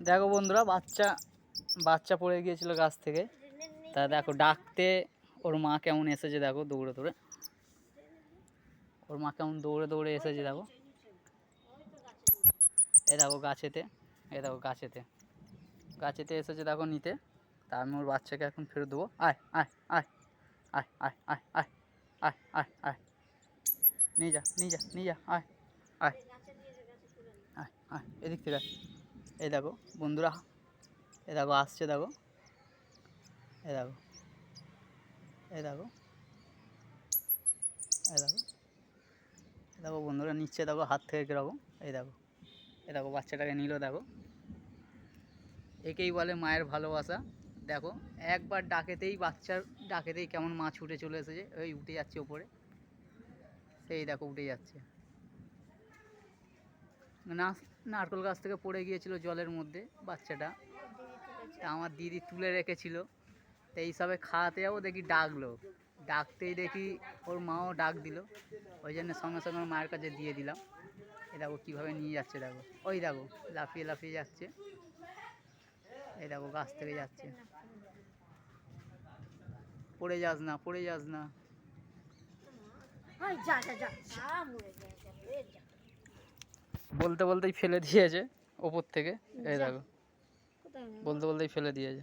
দেখো বন্ধুরা, বাচ্চা পড়ে গিয়েছিল গাছ থেকে। তা দেখো ডাকতে ওর মা কেমন এসেছে, দেখো দৌড়ে দৌড়ে। ওর মা কেমন দৌড়ে দৌড়ে এসেছে দেখো। এই দেখো গাছেতে, এই দেখো গাছেতে এসেছে দেখো নিতে। তা আমি ওর বাচ্চাকে এখন ফেরত দেবো। আয় আয় আয় আয় আয় আয় আয় আয় আয় আয়, নিয়ে যা নিয়ে যা নিয়ে যা, আয় আয় আয় আয়, এদিক থেকে। এই দেখো বন্ধুরা, এই দেখো আসছে দেখো, এই দেখো এই দেখো এই দেখো দেখো বন্ধুরা নিচ্ছে দেখো হাত থেকে কীরকম। এই দেখো বাচ্চাটাকে নিল দেখো। একেই বলে মায়ের ভালোবাসা। দেখো একবার ডাকেতেই, বাচ্চার ডাকেতেই কেমন মা ছুটে চলে এসেছে। ওই উঠে যাচ্ছে ওপরে, সেই দেখো উঠে যাচ্ছে। নারকেল গাছ থেকে পড়ে গিয়েছিল জলের মধ্যে বাচ্চাটা, আমার দিদি তুলে রেখেছিল। তো এইসবে খাওয়াতে যাবো, দেখি ডাকলো, ডাকতেই দেখি ওর মাও ডাক দিল। ওই জন্য সঙ্গে সঙ্গে ওর মায়ের কাছে দিয়ে দিলাম। এই দেখো কীভাবে নিয়ে যাচ্ছে দেখো, ওই দেখো লাফিয়ে লাফিয়ে যাচ্ছে। এই দেখো গাছ থেকে যাচ্ছে। পড়ে যাস না, পড়ে যাস না। বলতে বলতেই ফেলে দিয়েছে ওপর থেকে। এই দেখো বলতে বলতেই ফেলে দিয়েছে।